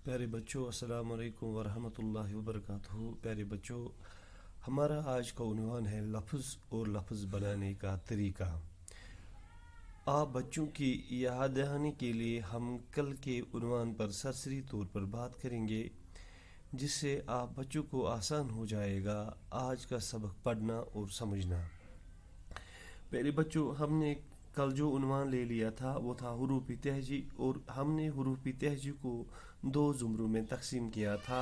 پیارے بچوں، السلام علیکم ورحمۃ اللہ وبرکاتہ۔ پیارے بچوں، ہمارا آج کا عنوان ہے لفظ اور لفظ بنانے کا طریقہ۔ آپ بچوں کی یاد دہانی کے لیے ہم کل کے عنوان پر سرسری طور پر بات کریں گے، جس سے آپ بچوں کو آسان ہو جائے گا آج کا سبق پڑھنا اور سمجھنا۔ پیارے بچوں، ہم نے کل جو عنوان لے لیا تھا وہ تھا حروف تہجی، اور ہم نے حروف تہجی کو دو زمروں میں تقسیم کیا تھا۔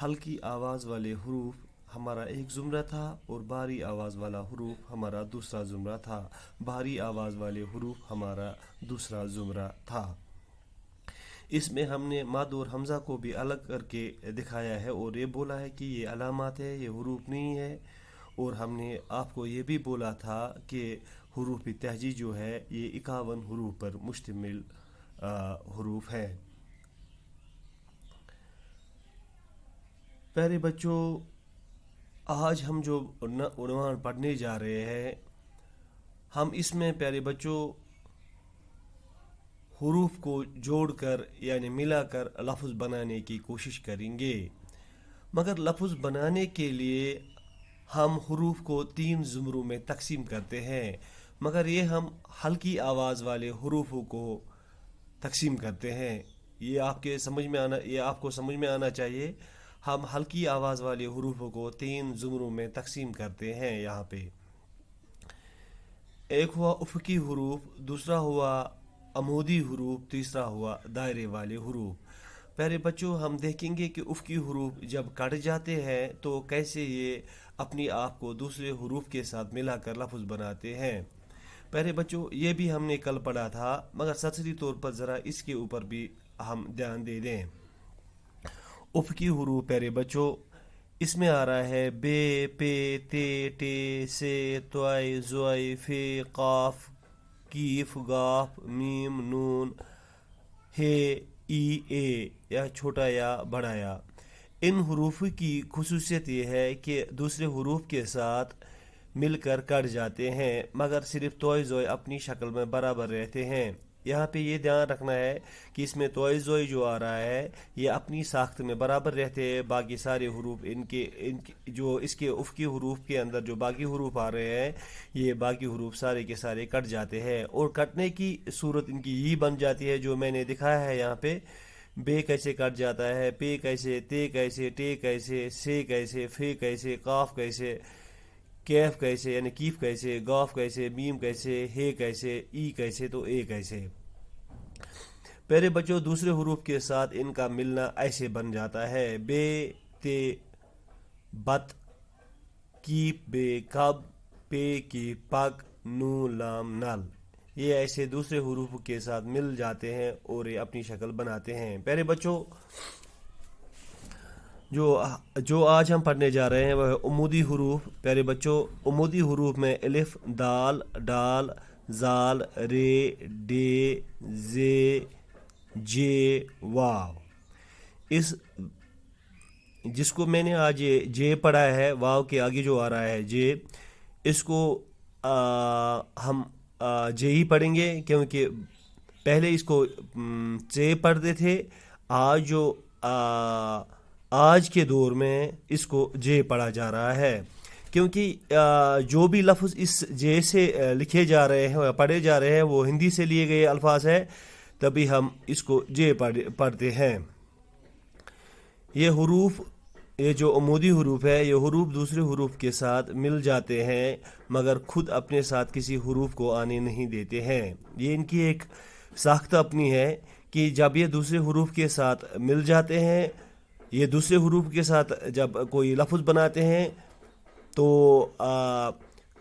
ہلکی آواز والے حروف ہمارا ایک زمرہ تھا اور بھاری آواز والا حروف ہمارا دوسرا زمرہ تھا۔ بھاری آواز والے حروف ہمارا دوسرا زمرہ تھا۔ اس میں ہم نے مد اور حمزہ کو بھی الگ کر کے دکھایا ہے اور یہ بولا ہے کہ یہ علامات ہے، یہ حروف نہیں ہے۔ اور ہم نے آپ کو یہ بھی بولا تھا کہ حروف تہجی جو ہے یہ 51 حروف پر مشتمل حروف ہے۔ پیارے بچوں، آج ہم جو عنوان پڑھنے جا رہے ہیں، ہم اس میں پیارے بچوں حروف کو جوڑ کر یعنی ملا کر لفظ بنانے کی کوشش کریں گے۔ مگر لفظ بنانے کے لیے ہم حروف کو 3 زمروں میں تقسیم کرتے ہیں، مگر یہ ہم ہلکی آواز والے حروفوں کو تقسیم کرتے ہیں۔ یہ آپ کو سمجھ میں آنا چاہیے۔ ہم ہلکی آواز والے حروفوں کو 3 زمروں میں تقسیم کرتے ہیں۔ یہاں پہ ایک ہوا افقی حروف، دوسرا ہوا عمودی حروف، تیسرا ہوا دائرے والے حروف۔ پیارے بچوں، ہم دیکھیں گے کہ افقی حروف جب کٹ جاتے ہیں تو کیسے یہ اپنی آپ کو دوسرے حروف کے ساتھ ملا کر لفظ بناتے ہیں۔ پیارے بچوں، یہ بھی ہم نے کل پڑھا تھا، مگر سرسری طور پر ذرا اس کے اوپر بھی ہم دھیان دے دیں۔ افقی حروف پیارے بچوں، اس میں آ رہا ہے بے، پے، تے، ٹے، سے، توائے، زوائے، فے، قاف، کیف، گاف، میم، نون، ہے، ای، اے، یا چھوٹا یا بڑا یا۔ ان حروف کی خصوصیت یہ ہے کہ دوسرے حروف کے ساتھ مل کر کٹ جاتے ہیں، مگر صرف توئے زوئے اپنی شکل میں برابر رہتے ہیں۔ یہاں پہ یہ دھیان رکھنا ہے کہ اس میں توئے زوئے جو آ رہا ہے یہ اپنی ساخت میں برابر رہتے ہیں۔ باقی سارے حروف جو اس کے افقی حروف کے اندر جو باقی حروف آ رہے ہیں، یہ باقی حروف سارے کے سارے کٹ جاتے ہیں، اور کٹنے کی صورت ان کی یہ بن جاتی ہے جو میں نے دکھایا ہے یہاں پہ۔ بے کیسے کٹ جاتا ہے، پے کیسے، تے کیسے، ٹے کیسے، سے کیسے، فے کیسے، قاف کیسے، کیف کیسے یعنی کیف کیسے، گاف کیسے، میم کیسے، ہے کیسے، ای کیسے، تو اے کیسے۔ پیارے بچوں، دوسرے حروف کے ساتھ ان کا ملنا ایسے بن جاتا ہے: بے، تے، بت، کیپ، بے، کب، پے کی، پگ، نون، لام، نل۔ یہ ایسے دوسرے حروف کے ساتھ مل جاتے ہیں اور یہ اپنی شکل بناتے ہیں۔ پیارے بچوں، جو آج ہم پڑھنے جا رہے ہیں وہ ہے عمودی حروف۔ پیارے بچوں، عمودی حروف میں الف، دال، ڈال، زال، رے، ڈے، زے، جے، واو۔ جس کو میں نے آج جے پڑھا ہے، واو کے آگے جو آ رہا ہے جے، اس کو ہم جے ہی پڑھیں گے، کیونکہ پہلے اس کو جے پڑھتے تھے۔ آج کے دور میں اس کو جے پڑھا جا رہا ہے، کیونکہ جو بھی لفظ اس جے سے لکھے جا رہے ہیں، پڑھے جا رہے ہیں، وہ ہندی سے لیے گئے الفاظ ہیں، تبھی ہم اس کو جے پڑھتے ہیں۔ یہ جو عمودی حروف ہے، یہ حروف دوسرے حروف کے ساتھ مل جاتے ہیں، مگر خود اپنے ساتھ کسی حروف کو آنے نہیں دیتے ہیں۔ یہ ان کی ایک ساخت اپنی ہے کہ جب یہ دوسرے حروف کے ساتھ مل جاتے ہیں، یہ دوسرے حروف کے ساتھ جب کوئی لفظ بناتے ہیں تو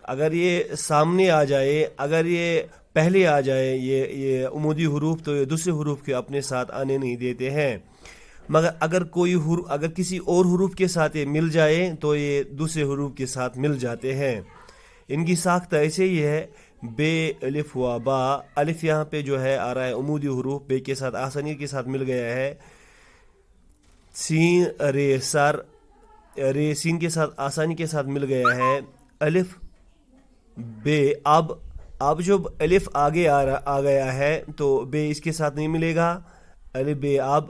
اگر یہ سامنے آ جائے، اگر یہ پہلے آ جائے یہ عمودی حروف، تو یہ دوسرے حروف کے اپنے ساتھ آنے نہیں دیتے ہیں۔ مگر اگر کسی اور حروف کے ساتھ یہ مل جائے تو یہ دوسرے حروف کے ساتھ مل جاتے ہیں۔ ان کی ساخت ایسے ہی ہے: بے، الف ہوا با، الف یہاں پہ جو ہے آ رہا ہے عمودی حروف، بے کے ساتھ آسانی کے ساتھ مل گیا ہے۔ سین، رے، سر، رے سین کے ساتھ آسانی کے ساتھ مل گیا ہے۔ الف، بے، اب جب الف آگے آ گیا ہے تو بے اس کے ساتھ نہیں ملے گا۔ الف، بے، اب